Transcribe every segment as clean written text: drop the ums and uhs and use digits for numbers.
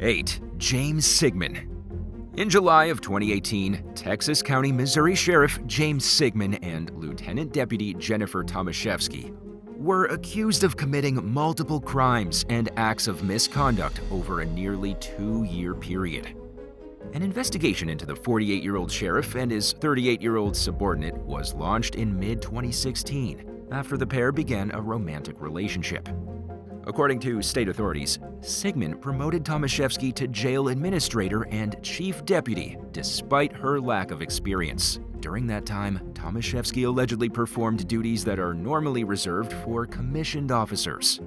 8. James Sigman. In July of 2018, Texas County, Missouri Sheriff James Sigman and Lieutenant Deputy Jennifer Tomaszewski were accused of committing multiple crimes and acts of misconduct over a nearly 2-year period. An investigation into the 48-year-old sheriff and his 38-year-old subordinate was launched in mid-2016 after the pair began a romantic relationship. According to state authorities, Sigman promoted Tomaszewski to jail administrator and chief deputy despite her lack of experience. During that time, Tomaszewski allegedly performed duties that are normally reserved for commissioned officers.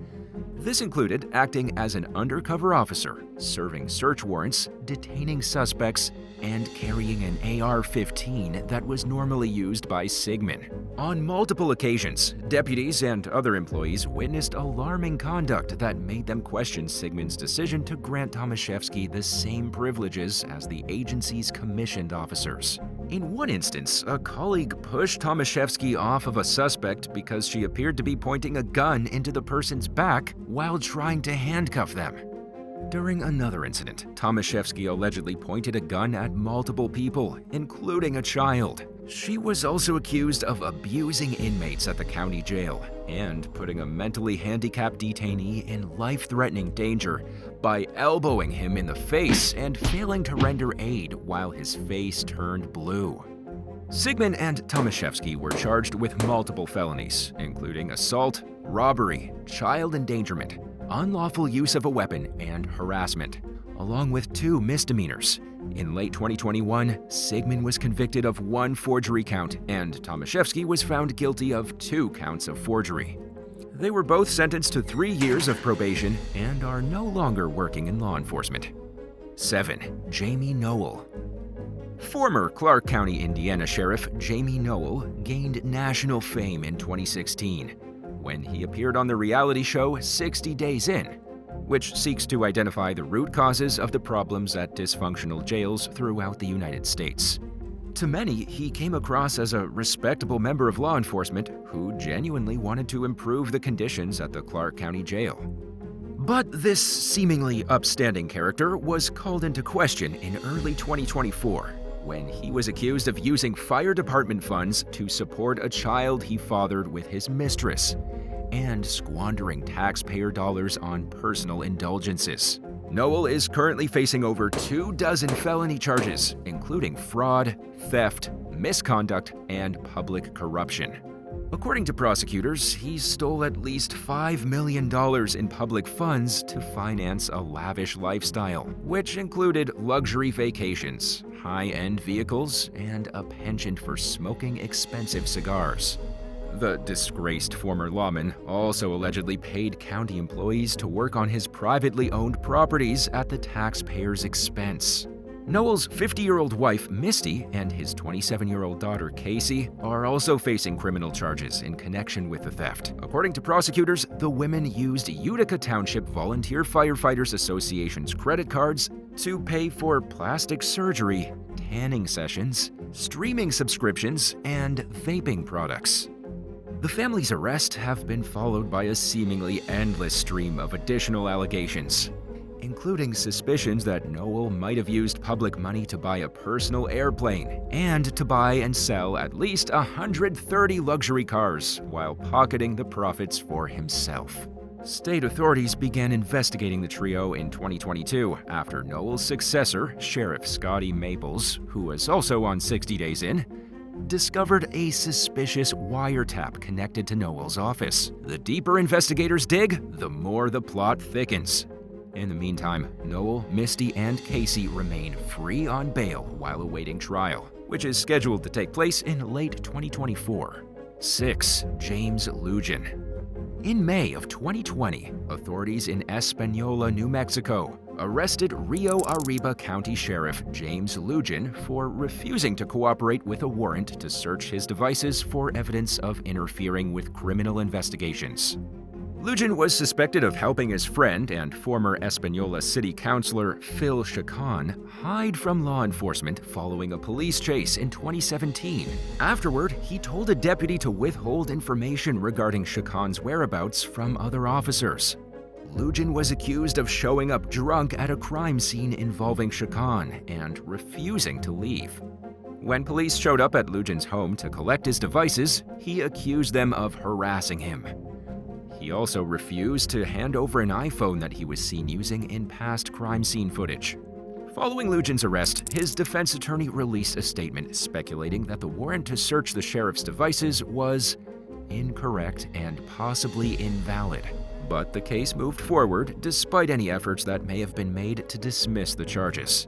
This included acting as an undercover officer, serving search warrants, detaining suspects, and carrying an AR-15 that was normally used by Sigman. On multiple occasions, deputies and other employees witnessed alarming conduct that made them question Sigman's decision to grant Tomaszewski the same privileges as the agency's commissioned officers. In one instance, a colleague pushed Tomaszewski off of a suspect because she appeared to be pointing a gun into the person's back while trying to handcuff them. During another incident, Tomaszewski allegedly pointed a gun at multiple people, including a child. She was also accused of abusing inmates at the county jail and putting a mentally handicapped detainee in life-threatening danger by elbowing him in the face and failing to render aid while his face turned blue. Sigman and Tomaszewski were charged with multiple felonies, including assault, robbery, child endangerment, unlawful use of a weapon, and harassment, along with 2 misdemeanors. In late 2021, Sigman was convicted of 1 forgery count, and Tomaszewski was found guilty of 2 counts of forgery. They were both sentenced to 3 years of probation and are no longer working in law enforcement. 7. Jamie Noel. Former Clark County, Indiana Sheriff Jamie Noel gained national fame in 2016 when he appeared on the reality show 60 Days In, which seeks to identify the root causes of the problems at dysfunctional jails throughout the United States. To many, he came across as a respectable member of law enforcement who genuinely wanted to improve the conditions at the Clark County Jail. But this seemingly upstanding character was called into question in early 2024 when he was accused of using fire department funds to support a child he fathered with his mistress and squandering taxpayer dollars on personal indulgences. Noel is currently facing over 24 felony charges, including fraud, theft, misconduct, and public corruption. According to prosecutors, he stole at least $5 million in public funds to finance a lavish lifestyle, which included luxury vacations, high-end vehicles, and a penchant for smoking expensive cigars. The disgraced former lawman also allegedly paid county employees to work on his privately owned properties at the taxpayers' expense. Noel's 50-year-old wife, Misty, and his 27-year-old daughter, Casey, are also facing criminal charges in connection with the theft. According to prosecutors, the women used Utica Township Volunteer Firefighters Association's credit cards to pay for plastic surgery, tanning sessions, streaming subscriptions, and vaping products. The family's arrest have been followed by a seemingly endless stream of additional allegations, including suspicions that Noel might have used public money to buy a personal airplane and to buy and sell at least 130 luxury cars while pocketing the profits for himself. State authorities began investigating the trio in 2022 after Noel's successor, Sheriff Scotty Maples, who was also on 60 Days In, discovered a suspicious wiretap connected to Noel's office. The deeper investigators dig, the more the plot thickens. In the meantime, Noel, Misty, and Casey remain free on bail while awaiting trial, which is scheduled to take place in late 2024. 6. James Lujan. In May of 2020, authorities in Espanola, New Mexico, arrested Rio Arriba County Sheriff James Lujan for refusing to cooperate with a warrant to search his devices for evidence of interfering with criminal investigations. Lujan was suspected of helping his friend and former Espanola City Councilor Phil Chacon hide from law enforcement following a police chase in 2017. Afterward, he told a deputy to withhold information regarding Chacon's whereabouts from other officers. Lujan was accused of showing up drunk at a crime scene involving Chacon and refusing to leave. When police showed up at Lujan's home to collect his devices, he accused them of harassing him. He also refused to hand over an iPhone that he was seen using in past crime scene footage. Following Lujan's arrest, his defense attorney released a statement speculating that the warrant to search the sheriff's devices was incorrect and possibly invalid. But the case moved forward despite any efforts that may have been made to dismiss the charges.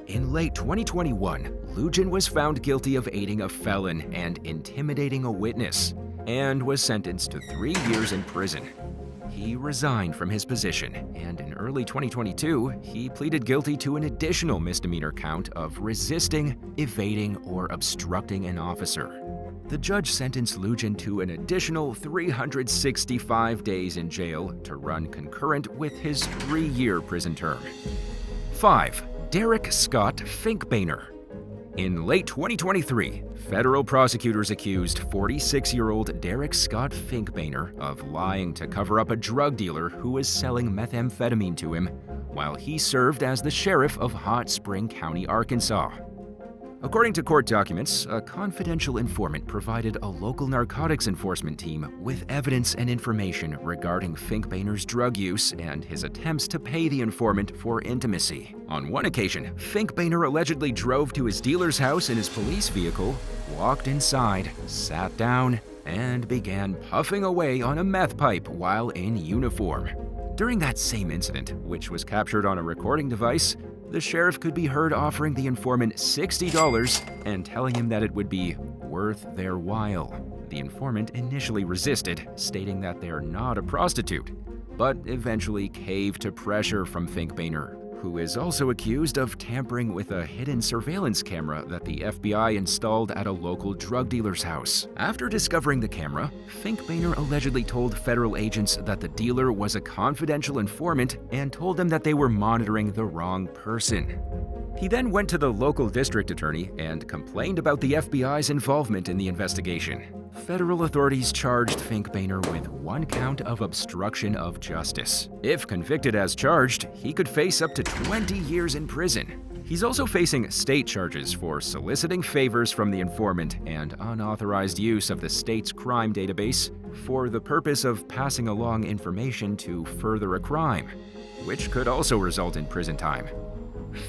In late 2021, Lujan was found guilty of aiding a felon and intimidating a witness, and was sentenced to 3 years in prison. He resigned from his position, and in early 2022, he pleaded guilty to an additional misdemeanor count of resisting, evading, or obstructing an officer. The judge sentenced Lujan to an additional 365 days in jail to run concurrent with his 3-year prison term. 5. Derek Scott Finkbeiner. In late 2023, federal prosecutors accused 46-year-old Derek Scott Finkbeiner of lying to cover up a drug dealer who was selling methamphetamine to him while he served as the sheriff of Hot Spring County, Arkansas. According to court documents, a confidential informant provided a local narcotics enforcement team with evidence and information regarding Finkbeiner's drug use and his attempts to pay the informant for intimacy. On one occasion, Finkbeiner allegedly drove to his dealer's house in his police vehicle, walked inside, sat down, and began puffing away on a meth pipe while in uniform. During that same incident, which was captured on a recording device, the sheriff could be heard offering the informant $60 and telling him that it would be worth their while. The informant initially resisted, stating that they're not a prostitute, but eventually caved to pressure from Finkbeiner, who is also accused of tampering with a hidden surveillance camera that the FBI installed at a local drug dealer's house. After discovering the camera, Finkbeiner allegedly told federal agents that the dealer was a confidential informant and told them that they were monitoring the wrong person. He then went to the local district attorney and complained about the FBI's involvement in the investigation. Federal authorities charged Finkbeiner with 1 count of obstruction of justice. If convicted as charged, he could face up to 20 years in prison. He's also facing state charges for soliciting favors from the informant and unauthorized use of the state's crime database for the purpose of passing along information to further a crime, which could also result in prison time.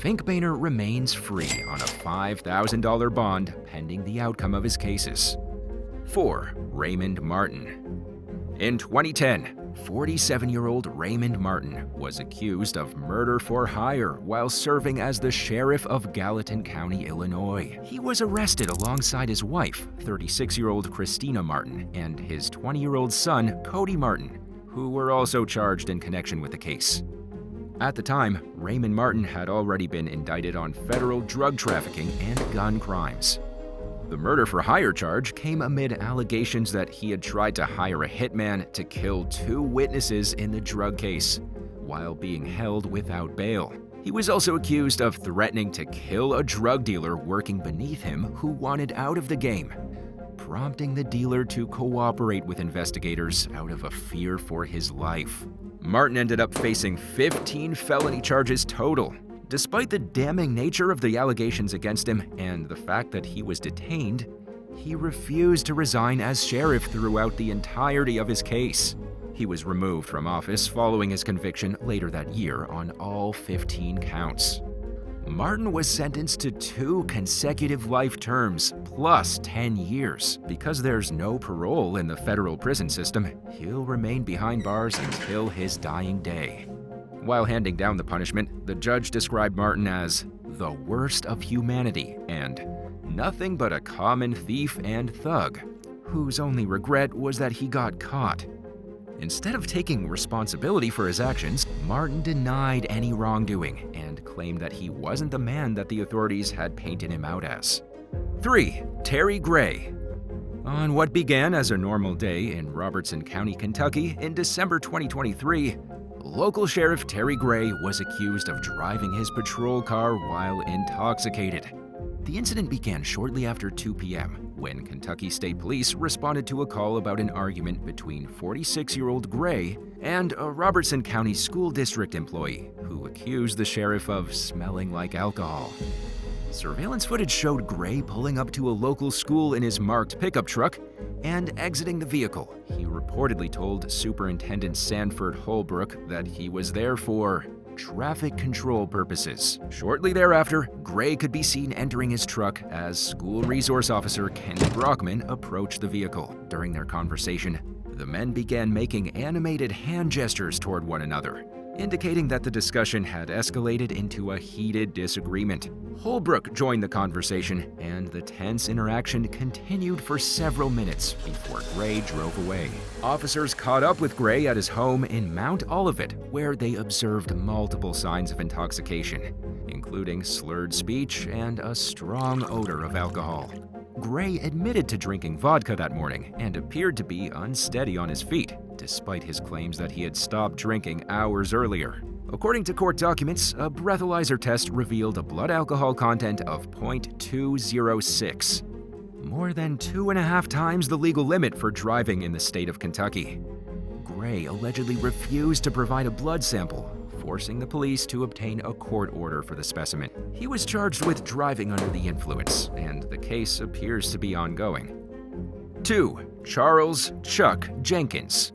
Finkbeiner remains free on a $5,000 bond pending the outcome of his cases. 4. Raymond Martin. In 2010, 47-year-old Raymond Martin was accused of murder for hire while serving as the sheriff of Gallatin County, Illinois. He was arrested alongside his wife, 36-year-old Christina Martin, and his 20-year-old son, Cody Martin, who were also charged in connection with the case. At the time, Raymond Martin had already been indicted on federal drug trafficking and gun crimes. The murder for hire charge came amid allegations that he had tried to hire a hitman to kill 2 witnesses in the drug case, while being held without bail. He was also accused of threatening to kill a drug dealer working beneath him who wanted out of the game, prompting the dealer to cooperate with investigators out of a fear for his life. Martin ended up facing 15 felony charges total. Despite the damning nature of the allegations against him and the fact that he was detained, he refused to resign as sheriff throughout the entirety of his case. He was removed from office following his conviction later that year on all 15 counts. Martin was sentenced to 2 consecutive life terms plus 10 years. Because there's no parole in the federal prison system, he'll remain behind bars until his dying day. While handing down the punishment, the judge described Martin as the worst of humanity and nothing but a common thief and thug, whose only regret was that he got caught. Instead of taking responsibility for his actions, Martin denied any wrongdoing and claimed that he wasn't the man that the authorities had painted him out as. 3. Terry Gray. On what began as a normal day in Robertson County, Kentucky in December 2023, local Sheriff Terry Gray was accused of driving his patrol car while intoxicated. The incident began shortly after 2 p.m. when Kentucky State Police responded to a call about an argument between 46-year-old Gray and a Robertson County School District employee who accused the sheriff of smelling like alcohol. Surveillance footage showed Gray pulling up to a local school in his marked pickup truck and exiting the vehicle. He reportedly told Superintendent Sanford Holbrook that he was there for traffic control purposes. Shortly thereafter, Gray could be seen entering his truck as school resource officer Kenny Brockman approached the vehicle. During their conversation, the men began making animated hand gestures toward one another, indicating that the discussion had escalated into a heated disagreement. Holbrook joined the conversation, and the tense interaction continued for several minutes before Gray drove away. Officers caught up with Gray at his home in Mount Olivet, where they observed multiple signs of intoxication, including slurred speech and a strong odor of alcohol. Gray admitted to drinking vodka that morning and appeared to be unsteady on his feet, despite his claims that he had stopped drinking hours earlier. According to court documents, a breathalyzer test revealed a blood alcohol content of 0.206, more than 2.5 times the legal limit for driving in the state of Kentucky. Gray allegedly refused to provide a blood sample, forcing the police to obtain a court order for the specimen. He was charged with driving under the influence, and the case appears to be ongoing. 2. Charles Chuck Jenkins.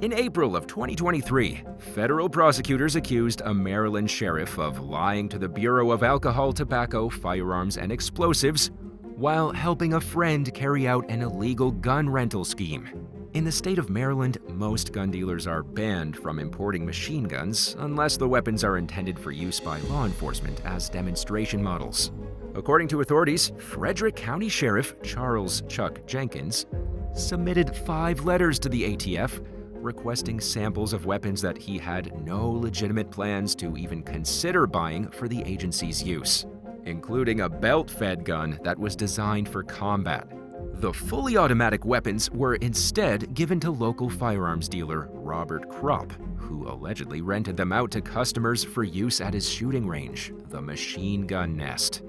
In April of 2023, federal prosecutors accused a Maryland sheriff of lying to the Bureau of Alcohol, Tobacco, Firearms, and Explosives while helping a friend carry out an illegal gun rental scheme. In the state of Maryland, most gun dealers are banned from importing machine guns unless the weapons are intended for use by law enforcement as demonstration models. According to authorities, Frederick County Sheriff Charles Chuck Jenkins submitted 5 letters to the ATF requesting samples of weapons that he had no legitimate plans to even consider buying for the agency's use, including a belt-fed gun that was designed for combat. The fully automatic weapons were instead given to local firearms dealer Robert Kropp, who allegedly rented them out to customers for use at his shooting range, the Machine Gun Nest.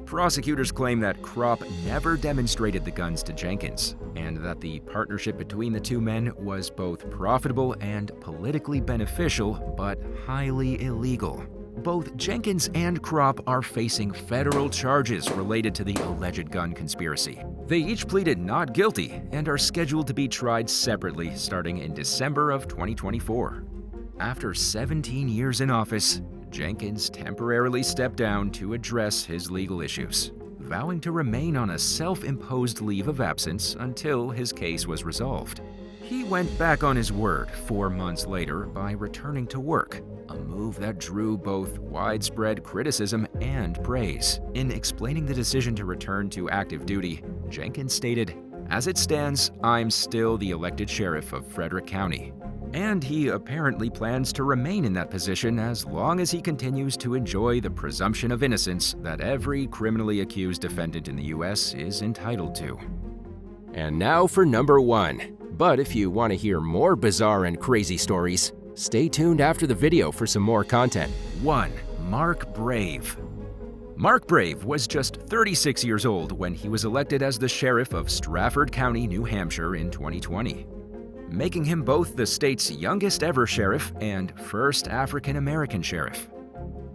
Prosecutors claim that Kropp never demonstrated the guns to Jenkins, and that the partnership between the two men was both profitable and politically beneficial, but highly illegal. Both Jenkins and Kropp are facing federal charges related to the alleged gun conspiracy. They each pleaded not guilty and are scheduled to be tried separately starting in December of 2024. After 17 years in office, Jenkins temporarily stepped down to address his legal issues, vowing to remain on a self-imposed leave of absence until his case was resolved. He went back on his word 4 months later by returning to work, a move that drew both widespread criticism and praise. In explaining the decision to return to active duty, Jenkins stated, "As it stands, I'm still the elected sheriff of Frederick County." And he apparently plans to remain in that position as long as he continues to enjoy the presumption of innocence that every criminally accused defendant in the U.S. is entitled to. And now for number 1. But if you want to hear more bizarre and crazy stories, stay tuned after the video for some more content. 1. Mark Brave. Mark Brave was just 36 years old when he was elected as the sheriff of Strafford County, New Hampshire in 2020. Making him both the state's youngest ever sheriff and first African-American sheriff.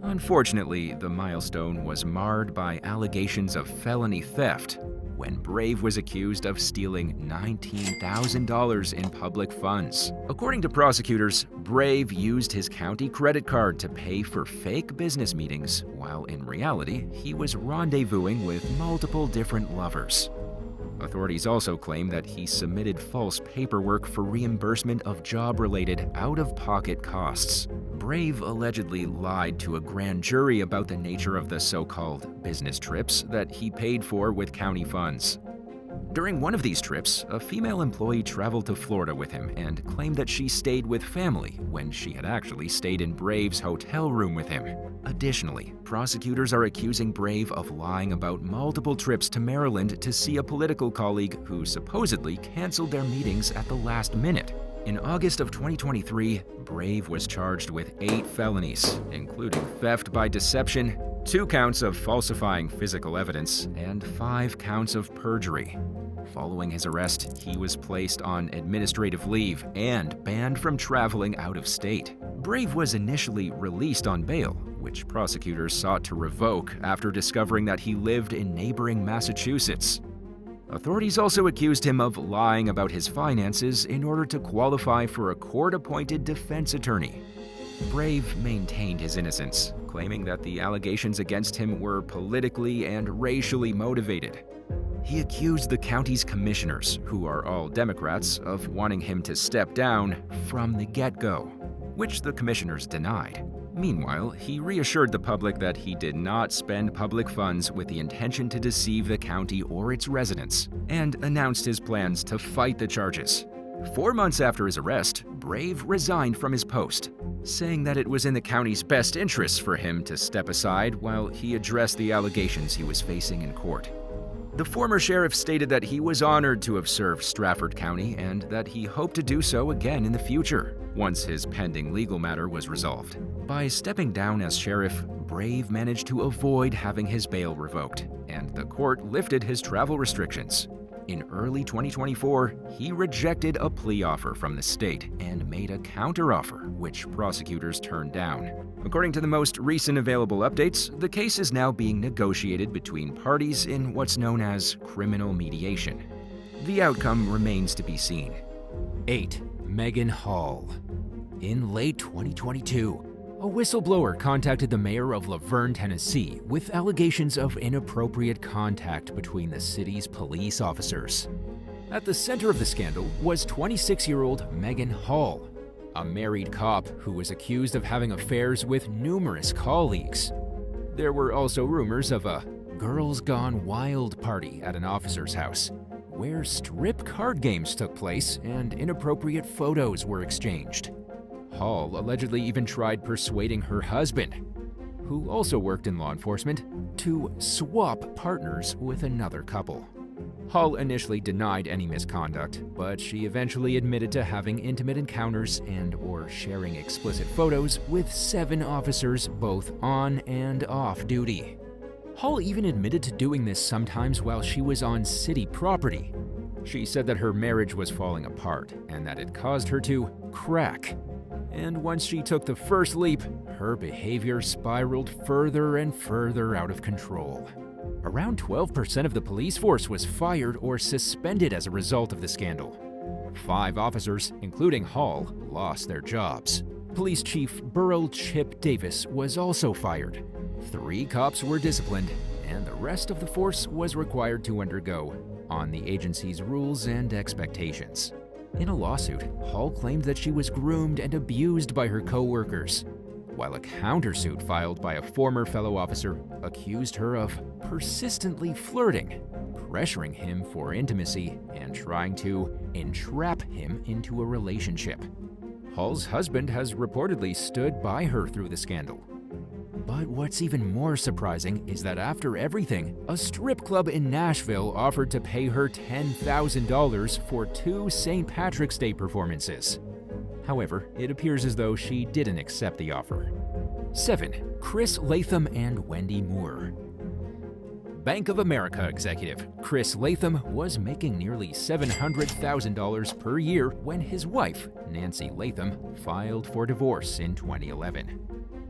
Unfortunately, the milestone was marred by allegations of felony theft when Brave was accused of stealing $19,000 in public funds. According to prosecutors, Brave used his county credit card to pay for fake business meetings, while in reality, he was rendezvousing with multiple different lovers. Authorities also claim that he submitted false paperwork for reimbursement of job-related out-of-pocket costs. Brave allegedly lied to a grand jury about the nature of the so-called business trips that he paid for with county funds. During one of these trips, a female employee traveled to Florida with him and claimed that she stayed with family when she had actually stayed in Brave's hotel room with him. Additionally, prosecutors are accusing Brave of lying about multiple trips to Maryland to see a political colleague who supposedly canceled their meetings at the last minute. In August of 2023, Brave was charged with 8 felonies, including theft by deception, 2 counts of falsifying physical evidence, and 5 counts of perjury. Following his arrest, he was placed on administrative leave and banned from traveling out of state. Brave was initially released on bail, which prosecutors sought to revoke after discovering that he lived in neighboring Massachusetts. Authorities also accused him of lying about his finances in order to qualify for a court-appointed defense attorney. Brave maintained his innocence, claiming that the allegations against him were politically and racially motivated. He accused the county's commissioners, who are all Democrats, of wanting him to step down from the get-go, which the commissioners denied. Meanwhile, he reassured the public that he did not spend public funds with the intention to deceive the county or its residents, and announced his plans to fight the charges. 4 months after his arrest, Brave resigned from his post, saying that it was in the county's best interests for him to step aside while he addressed the allegations he was facing in court. The former sheriff stated that he was honored to have served Strafford County and that he hoped to do so again in the future, once his pending legal matter was resolved. By stepping down as sheriff, Brave managed to avoid having his bail revoked, and the court lifted his travel restrictions. In early 2024, he rejected a plea offer from the state and made a counteroffer, which prosecutors turned down. According to the most recent available updates, the case is now being negotiated between parties in what's known as criminal mediation. The outcome remains to be seen. 8. Megan Hall. In late 2022, a whistleblower contacted the mayor of Laverne, Tennessee, with allegations of inappropriate contact between the city's police officers. At the center of the scandal was 26-year-old Megan Hall, a married cop who was accused of having affairs with numerous colleagues. There were also rumors of a Girls Gone Wild party at an officer's house, where strip card games took place and inappropriate photos were exchanged. Hall allegedly even tried persuading her husband, who also worked in law enforcement, to swap partners with another couple. Hall initially denied any misconduct, but she eventually admitted to having intimate encounters and/or sharing explicit photos with 7 officers both on and off duty. Hall even admitted to doing this sometimes while she was on city property. She said that her marriage was falling apart and that it caused her to crack. And once she took the first leap, her behavior spiraled further and further out of control. Around 12% of the police force was fired or suspended as a result of the scandal. 5 officers, including Hall, lost their jobs. Police Chief Burrell Chip Davis was also fired. 3 cops were disciplined, and the rest of the force was required to undergo on the agency's rules and expectations. In a lawsuit, Hall claimed that she was groomed and abused by her co-workers, while a countersuit filed by a former fellow officer accused her of persistently flirting, pressuring him for intimacy, and trying to entrap him into a relationship. Hall's husband has reportedly stood by her through the scandal. But what's even more surprising is that after everything, a strip club in Nashville offered to pay her $10,000 for 2 St. Patrick's Day performances. However, it appears as though she didn't accept the offer. 7. Chris Latham and Wendy Moore. Bank of America executive Chris Latham was making nearly $700,000 per year when his wife, Nancy Latham, filed for divorce in 2011.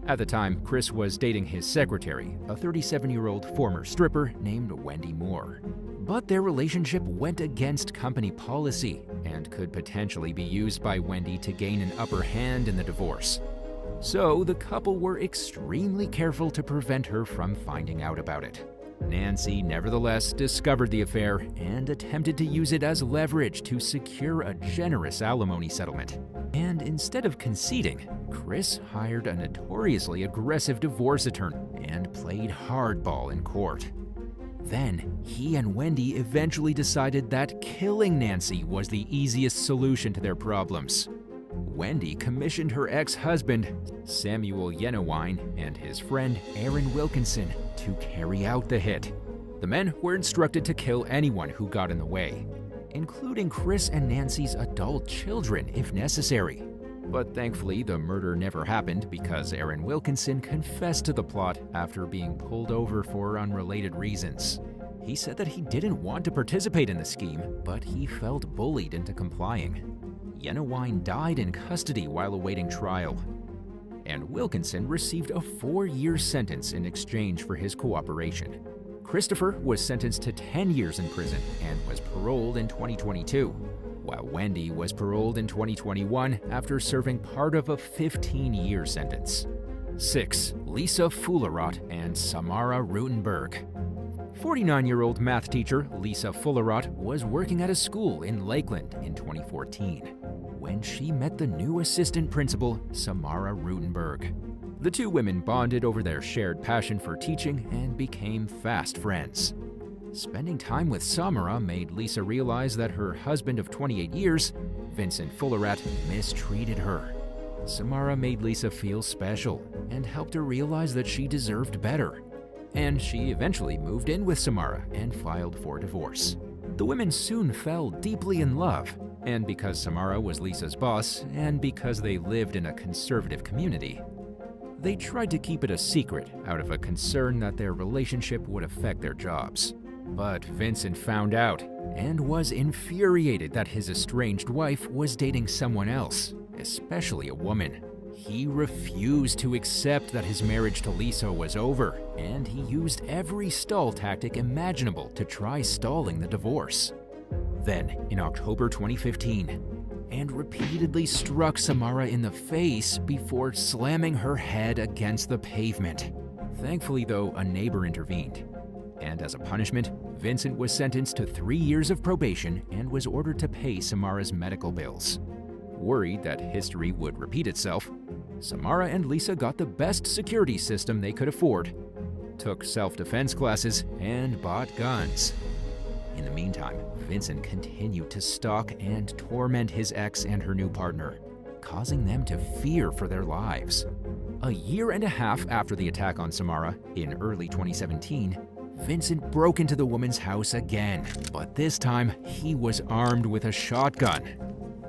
At the time, Chris was dating his secretary, a 37-year-old former stripper named Wendy Moore. But their relationship went against company policy and could potentially be used by Wendy to gain an upper hand in the divorce. So the couple were extremely careful to prevent her from finding out about it. Nancy nevertheless discovered the affair and attempted to use it as leverage to secure a generous alimony settlement. And instead of conceding, Chris hired a notoriously aggressive divorce attorney and played hardball in court. Then, he and Wendy eventually decided that killing Nancy was the easiest solution to their problems. Wendy commissioned her ex-husband, Samuel Yenowine, and his friend, Aaron Wilkinson, to carry out the hit. The men were instructed to kill anyone who got in the way, including Chris and Nancy's adult children if necessary. But thankfully, the murder never happened because Aaron Wilkinson confessed to the plot after being pulled over for unrelated reasons. He said that he didn't want to participate in the scheme, but he felt bullied into complying. Yenna Wine died in custody while awaiting trial, and Wilkinson received a 4-year sentence in exchange for his cooperation. Christopher was sentenced to 10 years in prison and was paroled in 2022, while Wendy was paroled in 2021 after serving part of a 15-year sentence. 6. Lisa Fullerot and Samara Rudenberg. 49-year-old math teacher Lisa Fullerot was working at a school in Lakeland in 2014 when she met the new assistant principal, Samara Rudenberg. The two women bonded over their shared passion for teaching and became fast friends. Spending time with Samara made Lisa realize that her husband of 28 years, Vincent Fullerot, mistreated her. Samara made Lisa feel special and helped her realize that she deserved better. And she eventually moved in with Samara and filed for divorce. The women soon fell deeply in love, and because Samara was Lisa's boss and because they lived in a conservative community, they tried to keep it a secret out of a concern that their relationship would affect their jobs. But Vincent found out and was infuriated that his estranged wife was dating someone else, especially a woman. He refused to accept that his marriage to Lisa was over, and he used every stall tactic imaginable to try stalling the divorce. Then, in October 2015, and repeatedly struck Samara in the face before slamming her head against the pavement. Thankfully, though, a neighbor intervened. And as a punishment, Vincent was sentenced to 3 years of probation and was ordered to pay Samara's medical bills. Worried that history would repeat itself, Samara and Lisa got the best security system they could afford, took self-defense classes, and bought guns. In the meantime, Vincent continued to stalk and torment his ex and her new partner, causing them to fear for their lives. A year and a half after the attack on Samara, in early 2017, Vincent broke into the woman's house again, but this time he was armed with a shotgun.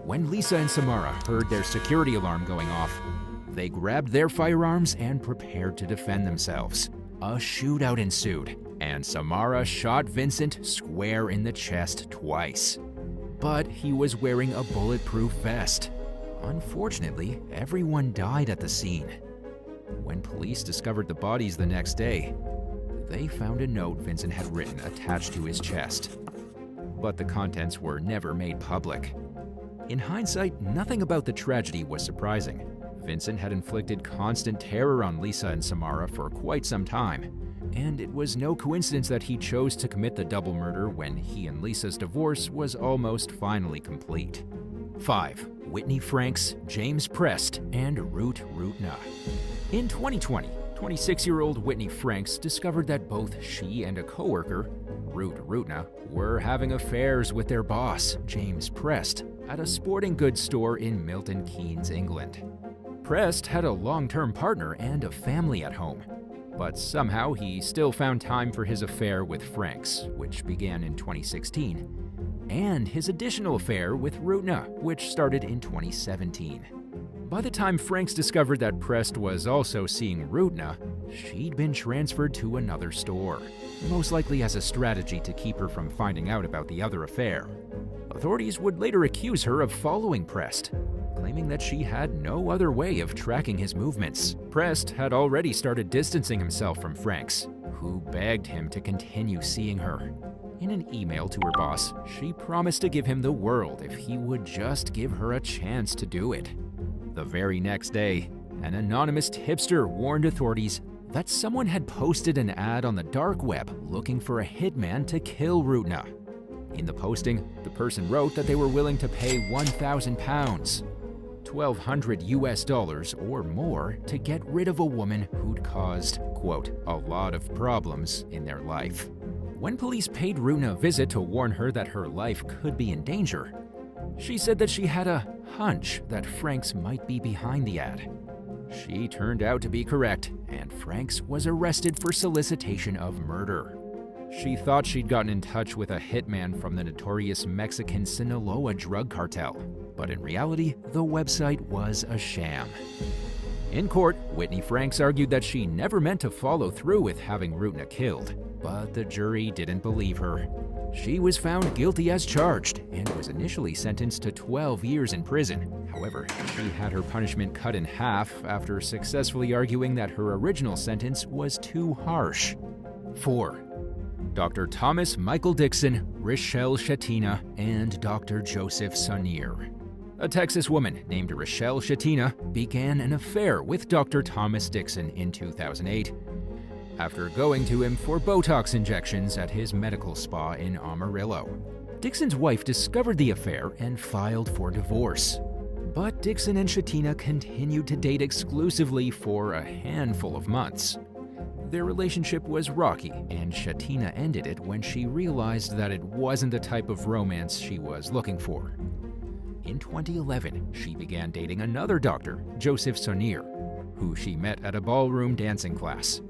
When Lisa and Samara heard their security alarm going off, they grabbed their firearms and prepared to defend themselves. A shootout ensued, and Samara shot Vincent square in the chest twice. But he was wearing a bulletproof vest. Unfortunately, everyone died at the scene. When police discovered the bodies the next day, they found a note Vincent had written attached to his chest. But the contents were never made public. In hindsight, nothing about the tragedy was surprising. Vincent had inflicted constant terror on Lisa and Samara for quite some time, and it was no coincidence that he chose to commit the double murder when he and Lisa's divorce was almost finally complete. 5. Whitney Franks, James Prest, and Ruth Rutna. In 2020, 26-year-old Whitney Franks discovered that both she and a coworker, Ruth Rutna, were having affairs with their boss, James Prest, at a sporting goods store in Milton Keynes, England. Prest had a long-term partner and a family at home, but somehow he still found time for his affair with Franks, which began in 2016, and his additional affair with Rutna, which started in 2017. By the time Franks discovered that Prest was also seeing Rutna, she'd been transferred to another store, most likely as a strategy to keep her from finding out about the other affair. Authorities would later accuse her of following Prest, claiming that she had no other way of tracking his movements. Prest had already started distancing himself from Franks, who begged him to continue seeing her. In an email to her boss, she promised to give him the world if he would just give her a chance to do it. The very next day, an anonymous tipster warned authorities that someone had posted an ad on the dark web looking for a hitman to kill Rutna. In the posting, the person wrote that they were willing to pay £1,000, $1,200 or more, to get rid of a woman who'd caused, quote, a lot of problems in their life. When police paid Rutna a visit to warn her that her life could be in danger, she said that she had a hunch that Franks might be behind the ad. She turned out to be correct, and Franks was arrested for solicitation of murder. She thought she'd gotten in touch with a hitman from the notorious Mexican Sinaloa drug cartel, but in reality, the website was a sham. In court, Whitney Franks argued that she never meant to follow through with having Rutna killed, but the jury didn't believe her. She was found guilty as charged and was initially sentenced to 12 years in prison. However, she had her punishment cut in half after successfully arguing that her original sentence was too harsh. 4. Dr. Thomas Michael Dixon, Rochelle Shatina, and Dr. Joseph Sonier. A Texas woman named Rochelle Shatina began an affair with Dr. Thomas Dixon in 2008 after going to him for Botox injections at his medical spa in Amarillo. Dixon's wife discovered the affair and filed for divorce. But Dixon and Shatina continued to date exclusively for a handful of months. Their relationship was rocky, and Shatina ended it when she realized that it wasn't the type of romance she was looking for. In 2011, she began dating another doctor, Joseph Sonier, who she met at a ballroom dancing class.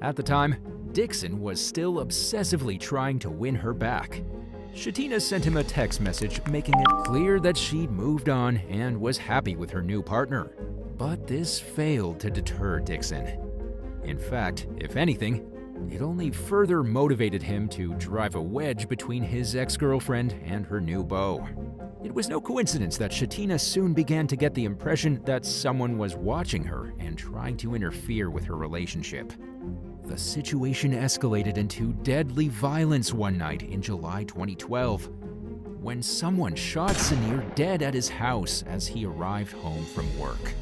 At the time, Dixon was still obsessively trying to win her back. Shatina sent him a text message making it clear that she'd moved on and was happy with her new partner. But this failed to deter Dixon. In fact, if anything, it only further motivated him to drive a wedge between his ex-girlfriend and her new beau. It was no coincidence that Shatina soon began to get the impression that someone was watching her and trying to interfere with her relationship. The situation escalated into deadly violence one night in July 2012, when someone shot Sonier dead at his house as he arrived home from work.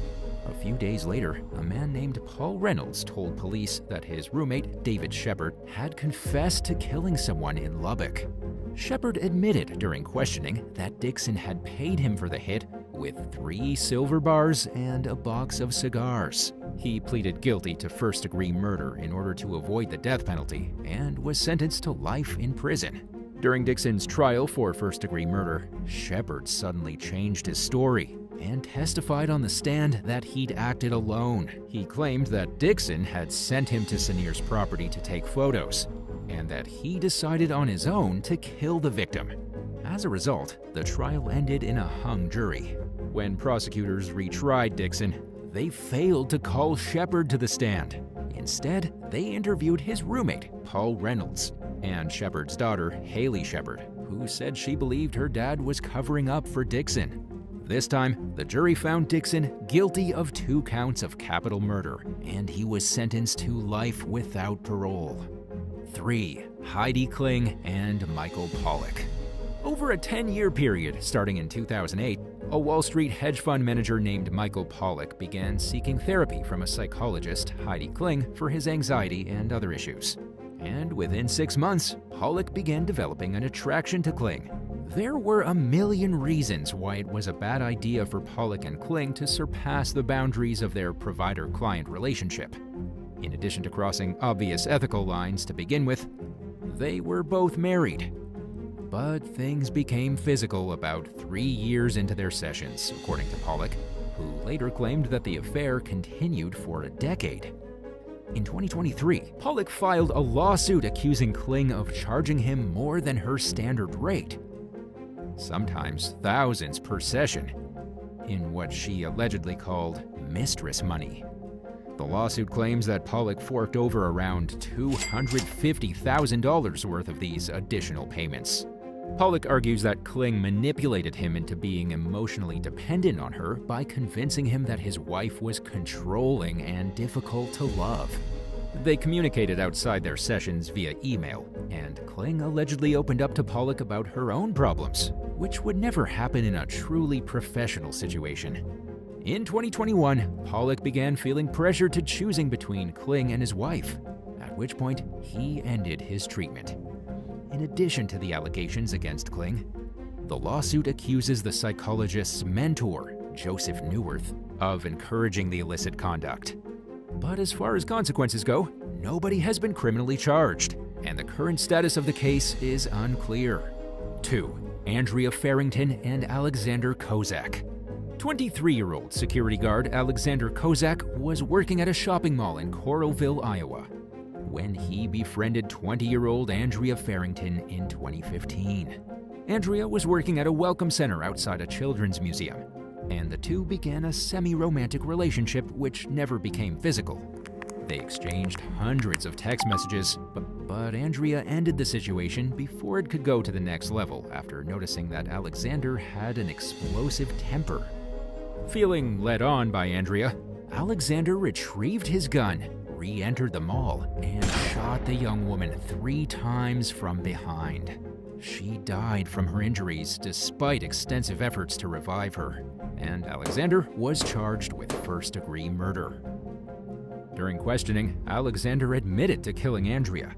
A few days later, a man named Paul Reynolds told police that his roommate, David Shepard, had confessed to killing someone in Lubbock. Shepard admitted during questioning that Dixon had paid him for the hit with 3 silver bars and a box of cigars. He pleaded guilty to first-degree murder in order to avoid the death penalty and was sentenced to life in prison. During Dixon's trial for first-degree murder, Shepard suddenly changed his story and testified on the stand that he'd acted alone. He claimed that Dixon had sent him to Sonier's property to take photos, and that he decided on his own to kill the victim. As a result, the trial ended in a hung jury. When prosecutors retried Dixon, they failed to call Shepard to the stand. Instead, they interviewed his roommate, Paul Reynolds, and Shepard's daughter, Haley Shepard, who said she believed her dad was covering up for Dixon. This time, the jury found Dixon guilty of 2 counts of capital murder, and he was sentenced to life without parole. 3. Heidi Cing and Michael Pollock. Over a 10-year period starting in 2008, a Wall Street hedge fund manager named Michael Pollock began seeking therapy from a psychologist, Heidi Cing, for his anxiety and other issues. And within 6 months, Pollock began developing an attraction to Cing. There were a million reasons why it was a bad idea for Pollock and Cing to surpass the boundaries of their provider-client relationship. In addition to crossing obvious ethical lines to begin with, they were both married. But things became physical about 3 years into their sessions, according to Pollock, who later claimed that the affair continued for a decade. In 2023, Pollock filed a lawsuit accusing Cing of charging him more than her standard rate, sometimes thousands per session, in what she allegedly called mistress money. The lawsuit claims that Pollock forked over around $250,000 worth of these additional payments. Pollock argues that Cing manipulated him into being emotionally dependent on her by convincing him that his wife was controlling and difficult to love. They communicated outside their sessions via email, and Cing allegedly opened up to Pollock about her own problems, which would never happen in a truly professional situation. In 2021, Pollock began feeling pressure to choosing between Cing and his wife, at which point he ended his treatment. In addition to the allegations against Cing, the lawsuit accuses the psychologist's mentor, Joseph Neuwirth, of encouraging the illicit conduct. But as far as consequences go, nobody has been criminally charged, and the current status of the case is unclear. 2. Andrea Fairington and Alexander Kozak. 23-year-old security guard Alexander Kozak was working at a shopping mall in Coralville, Iowa. when he befriended 20-year-old Andrea Fairington in 2015. Andrea was working at a welcome center outside a children's museum, and the two began a semi-romantic relationship which never became physical. They exchanged hundreds of text messages, but Andrea ended the situation before it could go to the next level after noticing that Alexander had an explosive temper. Feeling led on by Andrea, Alexander retrieved his gun, re-entered the mall, and shot the young woman 3 times from behind. She died from her injuries despite extensive efforts to revive her, and Alexander was charged with first-degree murder. During questioning, Alexander admitted to killing Andrea.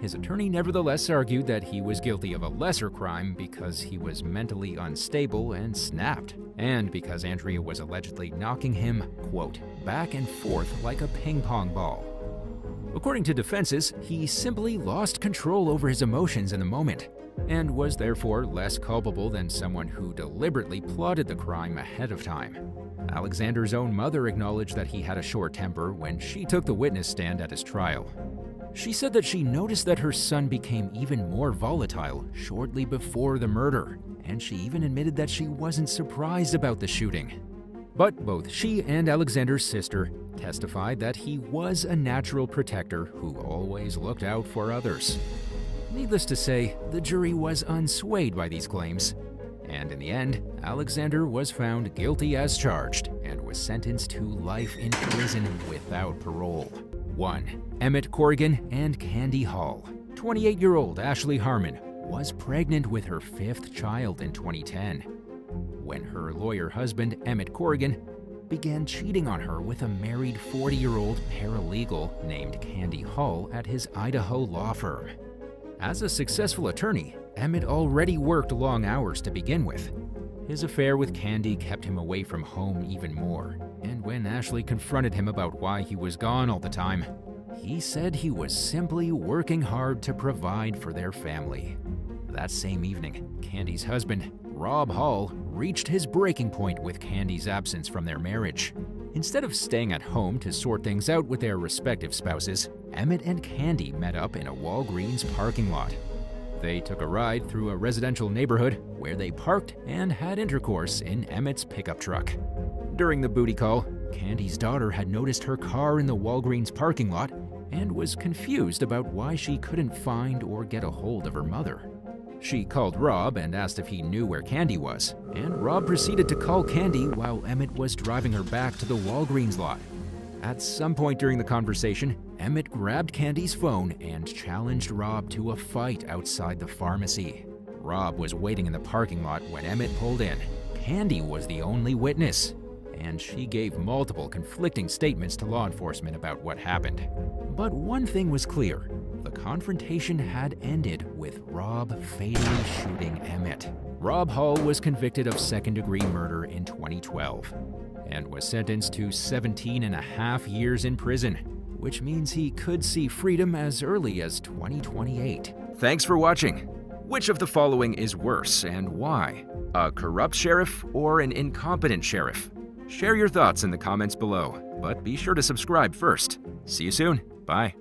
His attorney nevertheless argued that he was guilty of a lesser crime because he was mentally unstable and snapped, and because Andrea was allegedly knocking him, quote, back and forth like a ping pong ball. According to defenses, he simply lost control over his emotions in the moment, and was therefore less culpable than someone who deliberately plotted the crime ahead of time. Alexander's own mother acknowledged that he had a short temper when she took the witness stand at his trial. She said that she noticed that her son became even more volatile shortly before the murder, and she even admitted that she wasn't surprised about the shooting. But both she and Alexander's sister testified that he was a natural protector who always looked out for others. Needless to say, the jury was unswayed by these claims, and in the end, Alexander was found guilty as charged and was sentenced to life in prison without parole. 1. Emmett Corrigan and Candy Hall. 28-year-old Ashley Harmon was pregnant with her 5th child in 2010 when her lawyer husband, Emmett Corrigan, began cheating on her with a married 40-year-old paralegal named Candy Hall at his Idaho law firm. As a successful attorney, Emmett already worked long hours to begin with. His affair with Candy kept him away from home even more, and when Ashley confronted him about why he was gone all the time, he said he was simply working hard to provide for their family. That same evening, Candy's husband, Rob Hall, reached his breaking point with Candy's absence from their marriage. Instead of staying at home to sort things out with their respective spouses, Emmett and Candy met up in a Walgreens parking lot. They took a ride through a residential neighborhood where they parked and had intercourse in Emmett's pickup truck. During the booty call, Candy's daughter had noticed her car in the Walgreens parking lot and was confused about why she couldn't find or get a hold of her mother. She called Rob and asked if he knew where Candy was, and Rob proceeded to call Candy while Emmett was driving her back to the Walgreens lot. At some point during the conversation, Emmett grabbed Candy's phone and challenged Rob to a fight outside the pharmacy. Rob was waiting in the parking lot when Emmett pulled in. Candy was the only witness, and she gave multiple conflicting statements to law enforcement about what happened. But one thing was clear. The confrontation had ended with Rob fatally shooting Emmett. Rob Hall was convicted of second-degree murder in 2012 and was sentenced to 17.5 years in prison, which means he could see freedom as early as 2028. Thanks for watching. Which of the following is worse and why? A corrupt sheriff or an incompetent sheriff? Share your thoughts in the comments below, but be sure to subscribe first. See you soon. Bye.